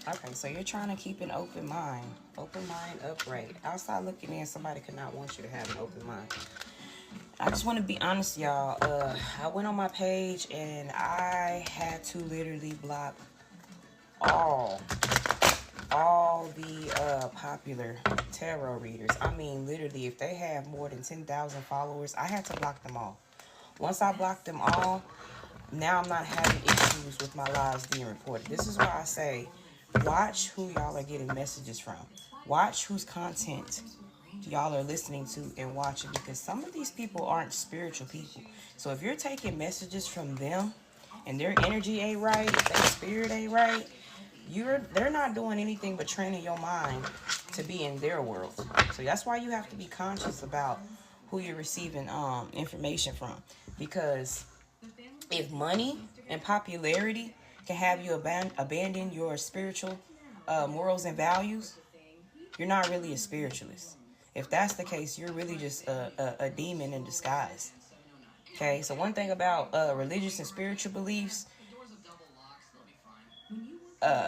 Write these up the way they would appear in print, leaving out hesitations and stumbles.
Okay, so you're trying to keep an open mind. Open mind upright. Outside looking in, somebody could not want you to have an open mind. I just want to be honest, y'all. I went on my page and I had to literally block all the popular tarot readers. I mean, literally, if they have more than 10,000 followers, I had to block them all. Once I blocked them all, now I'm not having issues with my lives being reported. This is why I say, watch who y'all are getting messages from. Watch whose content y'all are listening to and watching, because some of these people aren't spiritual people. So if you're taking messages from them and their energy ain't right, their spirit ain't right, they're not doing anything but training your mind to be in their world. So that's why you have to be conscious about who you're receiving information from, because if money and popularity can have you abandon your spiritual morals and values, you're not really a spiritualist. If that's the case, you're really just a demon in disguise. Okay, so one thing about religious and spiritual beliefs,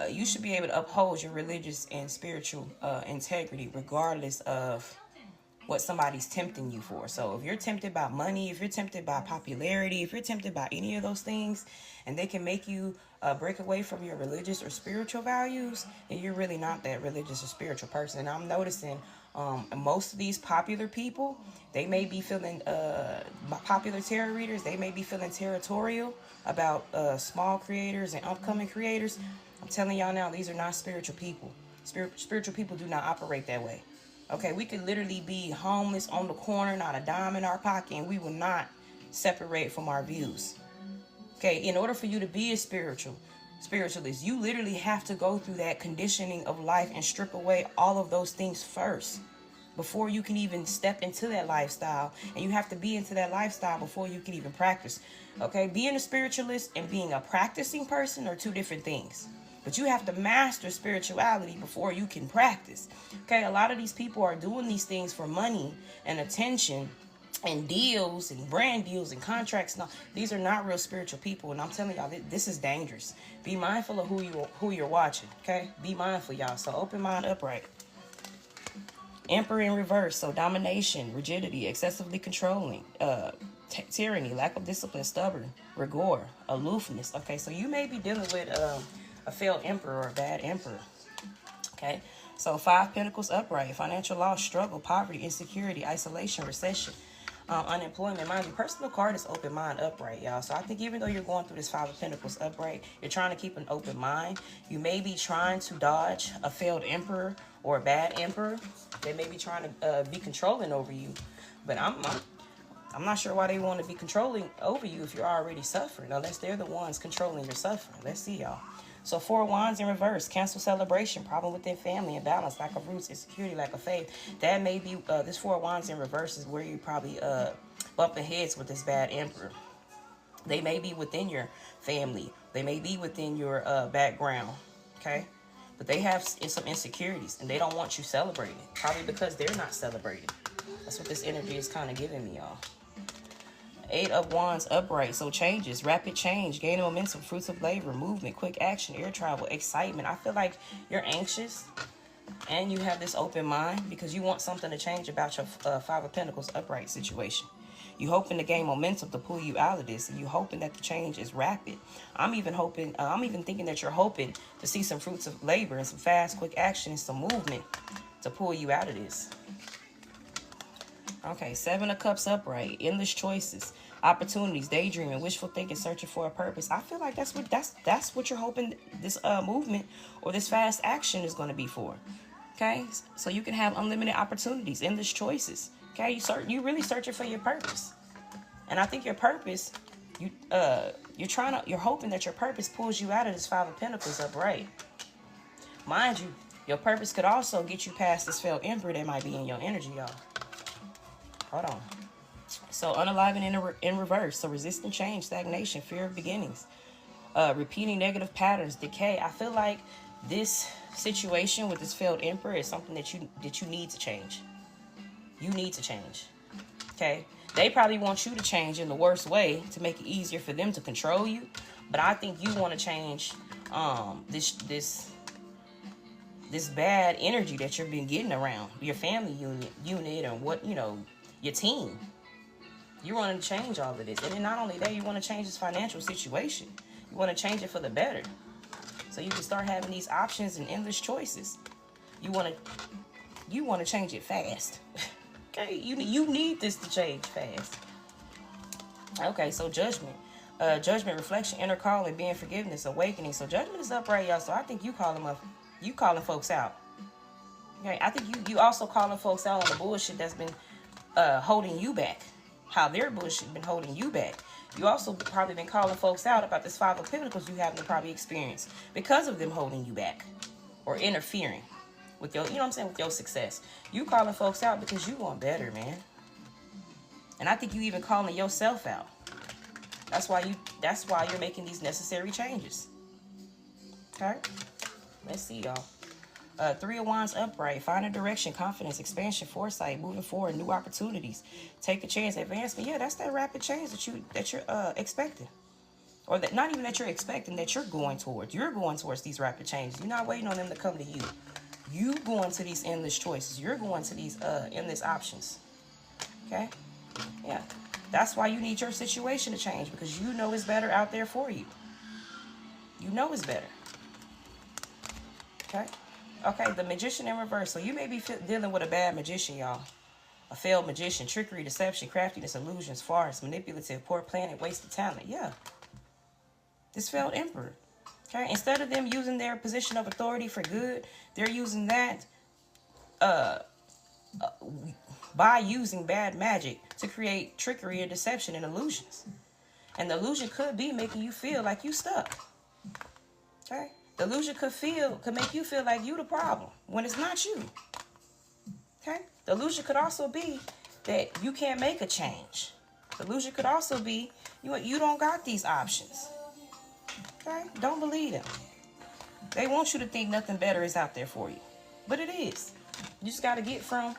you should be able to uphold your religious and spiritual integrity regardless of what somebody's tempting you for. So if you're tempted by money, if you're tempted by popularity, if you're tempted by any of those things, and they can make you break away from your religious or spiritual values, then you're really not that religious or spiritual person. And I'm noticing most of these popular people, they may be feeling, popular tarot readers, they may be feeling territorial about small creators and upcoming creators. I'm telling y'all now, these are not spiritual people. Spiritual people do not operate that way. Okay, we could literally be homeless on the corner, not a dime in our pocket, and we will not separate from our views. Okay, in order for you to be a spiritualist, you literally have to go through that conditioning of life and strip away all of those things first before you can even step into that lifestyle. And you have to be into that lifestyle before you can even practice. Okay, being a spiritualist and being a practicing person are two different things. But you have to master spirituality before you can practice. Okay, a lot of these people are doing these things for money and attention and deals and brand deals and contracts. No, these are not real spiritual people. And I'm telling y'all, this is dangerous. Be mindful of who you're watching. Okay, be mindful, y'all. So open mind upright. Emperor in reverse. So domination, rigidity, excessively controlling, tyranny, lack of discipline, stubborn, rigor, aloofness. Okay, so you may be dealing with a failed emperor or a bad emperor. Okay, so 5 Pentacles upright, financial loss, struggle, poverty, insecurity, isolation, recession, unemployment. Mind you, personal card is open mind upright, y'all. So I think even though you're going through this 5 of Pentacles upright, you're trying to keep an open mind. You may be trying to dodge a failed emperor or a bad emperor. They may be trying to be controlling over you, but I'm not sure why they want to be controlling over you if you're already suffering, unless they're the ones controlling your suffering. Let's see, y'all. So 4 Wands in reverse, cancel celebration, problem within family, imbalance, lack of roots, insecurity, lack of faith. That may be, this 4 Wands in reverse is where you probably bumping heads with this bad emperor. They may be within your family. They may be within your background, okay? But they have some insecurities, and they don't want you celebrating, probably because they're not celebrating. That's what this energy is kind of giving me, y'all. 8 of Wands upright, so changes, rapid change, gaining momentum, fruits of labor, movement, quick action, air travel, excitement. I feel like you're anxious and you have this open mind because you want something to change about your 5 of Pentacles upright situation. You hoping to gain momentum to pull you out of this, and you hoping that the change is rapid. I'm even thinking that you're hoping to see some fruits of labor and some fast, quick action and some movement to pull you out of this. Okay, 7 of Cups upright, endless choices, opportunities, daydreaming, wishful thinking, searching for a purpose. I feel like that's what you're hoping this movement or this fast action is going to be for. Okay, so you can have unlimited opportunities, endless choices. Okay, you really searching for your purpose, and I think your purpose, you're hoping that your purpose pulls you out of this 5 of Pentacles upright. Mind you, your purpose could also get you past this failed emperor that might be in your energy, y'all. Hold on. So unaliving in reverse. So resistant change, stagnation, fear of beginnings, repeating negative patterns, decay. I feel like this situation with this failed emperor is something that you need to change. You need to change. Okay. They probably want you to change in the worst way to make it easier for them to control you. But I think you want to change this this bad energy that you've been getting around your family unit or what, your team. You want to change all of this. And then not only that, you want to change this financial situation. You want to change it for the better. So you can start having these options and endless choices. You want to change it fast. Okay, you need this to change fast. Okay, so judgment. Judgment, reflection, inner calling, being forgiveness, awakening. So judgment is upright, y'all. So I think you calling folks out. Okay, I think you also calling folks out on the bullshit that's been holding you back. How their bullshit been holding you back. You also probably been calling folks out about this 5 of Pentacles you haven't probably experienced because of them holding you back or interfering with your, with your success. You calling folks out because you want better, man. And I think you even calling yourself out. That's why you're making these necessary changes. Okay? Let's see, y'all. 3 of Wands upright. Find a direction, confidence, expansion, foresight, moving forward, new opportunities. Take a chance, advancement. Yeah, that's that rapid change that you're expecting. Or that not even that you're expecting, that you're going towards. You're going towards these rapid changes. You're not waiting on them to come to you. You going to these endless choices. You're going to these endless options. Okay? Yeah. That's why you need your situation to change, because you know it's better out there for you. You know it's better. Okay? Okay, the Magician in reverse. So you may be dealing with a bad magician, y'all. A failed magician. Trickery, deception, craftiness, illusions, farce, manipulative, poor planning, wasted talent. Yeah. This failed emperor. Okay? Instead of them using their position of authority for good, they're using that by using bad magic to create trickery and deception and illusions. And the illusion could be making you feel like you stuck. Okay? The illusion could make you feel like you the problem when it's not you. Okay? The illusion could also be that you can't make a change. The illusion could also be you don't got these options. Okay? Don't believe them. They want you to think nothing better is out there for you. But it is. You just got to get from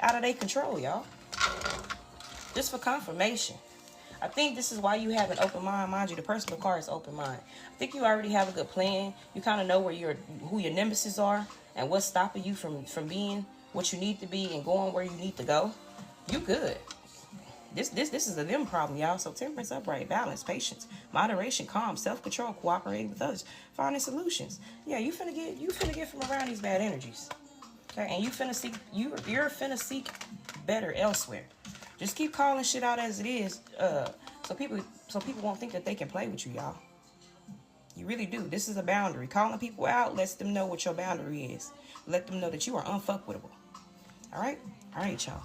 out of their control, y'all. Just for confirmation. I think this is why you have an open mind. Mind you, the personal card is open mind. I think you already have a good plan. You kind of know who your nemesis are and what's stopping you from being what you need to be and going where you need to go. You good. This is a them problem, y'all. So temperance, upright, balance, patience, moderation, calm, self-control, cooperating with others, finding solutions. Yeah, you finna get from around these bad energies. Okay, and you're finna seek better elsewhere. Just keep calling shit out as it is, so people won't think that they can play with you, y'all. You really do. This is a boundary. Calling people out lets them know what your boundary is. Let them know that you are unfuckwittable. All right, y'all.